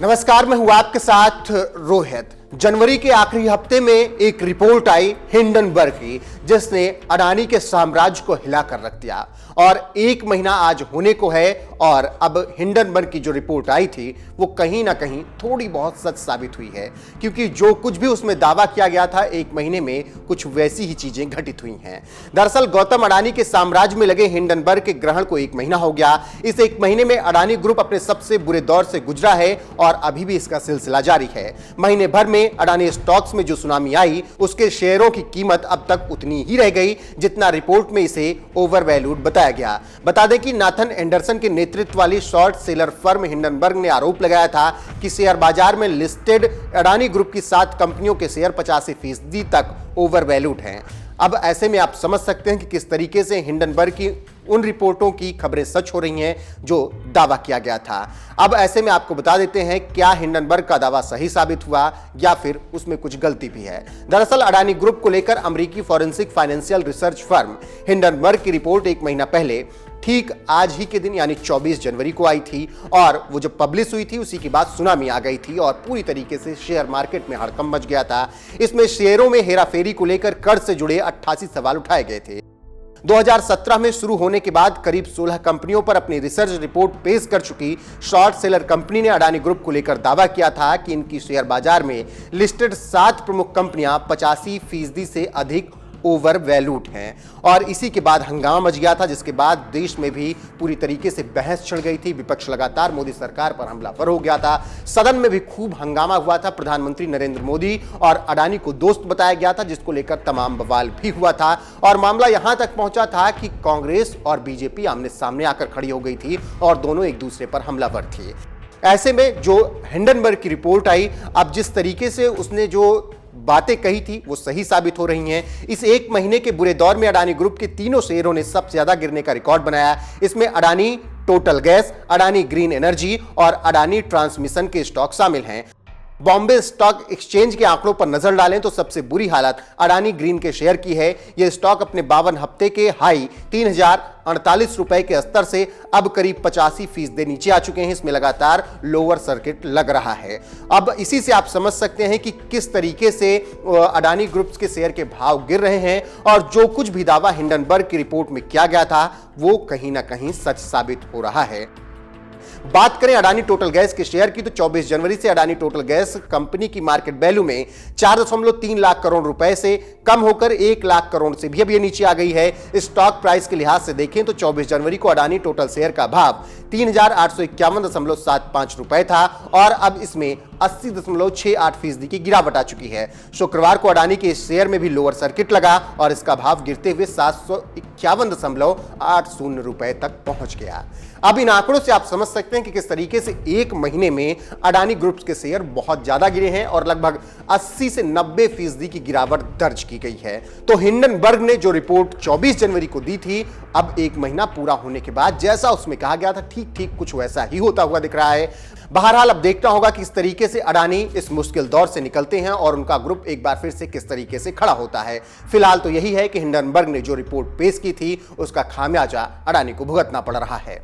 नमस्कार, मैं हूं आपके साथ रोहित। जनवरी के आखिरी हफ्ते में एक रिपोर्ट आई हिंडनबर्ग की, जिसने अडानी के साम्राज्य को हिलाकर रख दिया और एक महीना आज होने को है और अब हिंडनबर्ग की जो रिपोर्ट आई थी वो कहीं ना कहीं थोड़ी बहुत सच साबित हुई है, क्योंकि जो कुछ भी उसमें दावा किया गया था एक महीने में कुछ वैसी ही चीजें घटित हुई हैं। दरअसल गौतम अडानी के साम्राज्य में लगे हिंडनबर्ग के ग्रहण को एक महीना हो गया। इस एक महीने में अडानी ग्रुप अपने सबसे बुरे दौर से गुजरा है और अभी भी इसका सिलसिला जारी है। महीने भर में अडानी स्टॉक्स में जो सुनामी आई उसके शेयरों की कीमत अब तक उतनी ही रह गई जितना रिपोर्ट में इसे ओवर वैल्यूड बताया गया। बता दें कि नाथन एंडरसन के नेतृत्व वाली शॉर्ट सेलर फर्म हिंडनबर्ग ने आरोप लगाया था कि शेयर बाजार में लिस्टेड अडानी ग्रुप की 7 कंपनियों के शेयर 85% तक ओवर वैल्यूड हैं। अब ऐसे में आप समझ सकते हैं कि किस तरीके से हिंडनबर्ग की उन रिपोर्टों की खबरें सच हो रही हैं जो दावा किया गया था। अब ऐसे में आपको बता देते हैं क्या हिंडनबर्ग का दावा सही साबित हुआ या फिर उसमें कुछ गलती भी है। दरअसल अडानी ग्रुप को लेकर अमेरिकी forensic financial research firm Hindenburg की रिपोर्ट एक महीना पहले ठीक आज ही के दिन यानी 24 जनवरी को आई थी और वो जब पब्लिश हुई थी उसी के बाद सुनामी आ गई थी और पूरी तरीके से शेयर मार्केट में हड़कंप मच गया था। इसमें शेयरों में हेराफेरी को लेकर कर्ज से जुड़े 88 सवाल उठाए गए थे। 2017 में शुरू होने के बाद करीब 16 कंपनियों पर अपनी रिसर्च रिपोर्ट पेश कर चुकी शॉर्ट सेलर कंपनी ने अडानी ग्रुप को लेकर दावा किया था कि इनकी शेयर बाजार में लिस्टेड 7 प्रमुख कंपनियां 85% से अधिक ओवर वैल्यूड हैं और इसी के बाद हंगामा मच गया था, जिसके बाद देश में भी पूरी तरीके से बहस छिड़ गई थी। विपक्ष लगातार मोदी सरकार पर हमलावर हो गया था। सदन में भी खूब हंगामा हुआ था। प्रधानमंत्री नरेंद्र मोदी और अडानी को दोस्त बताया गया था, जिसको लेकर तमाम बवाल भी हुआ था और मामला यहां तक पहुंचा था कि कांग्रेस और बीजेपी आमने सामने आकर खड़ी हो गई थी और दोनों एक दूसरे पर हमलावर थे। ऐसे में जो हिंडनबर्ग की रिपोर्ट आई, अब जिस तरीके से उसने जो बातें कही थी वो सही साबित हो रही हैं। इस एक महीने के बुरे दौर में अडानी ग्रुप के तीनों शेयरों ने सबसे ज्यादा गिरने का रिकॉर्ड बनाया। इसमें Adani total gas, Adani green energy और अडानी ट्रांसमिशन के स्टॉक शामिल हैं। बॉम्बे स्टॉक एक्सचेंज के आंकड़ों पर नजर डालें तो सबसे बुरी हालत अडानी ग्रीन के शेयर की है। यह स्टॉक अपने 52 हफ्ते के हाई 3048 रुपए के स्तर से अब करीब 85% नीचे आ चुके हैं। इसमें लगातार लोअर सर्किट लग रहा है। अब इसी से आप समझ सकते हैं कि किस तरीके से अडानी ग्रुप्स के शेयर के भाव गिर रहे हैं और जो कुछ भी दावा हिंडनबर्ग की रिपोर्ट में किया गया था वो कहीं ना कहीं सच साबित हो रहा है। बात करें अडानी टोटल गैस के शेयर की तो 24 जनवरी से अडानी टोटल गैस कंपनी की मार्केट वैल्यू में 4.3 लाख करोड़ रुपए से कम होकर 1 लाख करोड़ से भी अब ये नीचे आ गई है। स्टॉक प्राइस के लिहाज से देखें तो 24 जनवरी को अडानी टोटल शेयर का भाव 3851.75 रुपए था और अब इसमें 80.68% की गिरावट आ चुकी है। शुक्रवार को अडानी के शेयर में भी लोअर सर्किट लगा और इसका भाव गिरते हुए 751.80 रुपए तक पहुंच गया। अब इन आंकड़ों से आप समझ सकते हैं कि किस तरीके से एक महीने में अडानी ग्रुप्स के शेयर बहुत ज्यादा गिरे हैं और लगभग 80 से 90% की गिरावट दर्ज की गई है। तो हिंडनबर्ग ने जो रिपोर्ट 24 जनवरी को दी थी, अब एक महीना पूरा होने के बाद जैसा उसमें कहा गया था ठीक कुछ वैसा ही होता हुआ दिख रहा है। बहरहाल अब देखना होगा कि किस तरीके से अडानी इस मुश्किल दौर से निकलते हैं और उनका ग्रुप एक बार फिर से किस तरीके से खड़ा होता है। फिलहाल तो यही है कि हिंडनबर्ग ने जो रिपोर्ट पेश की थी उसका खामियाजा अडानी को भुगतना पड़ रहा है।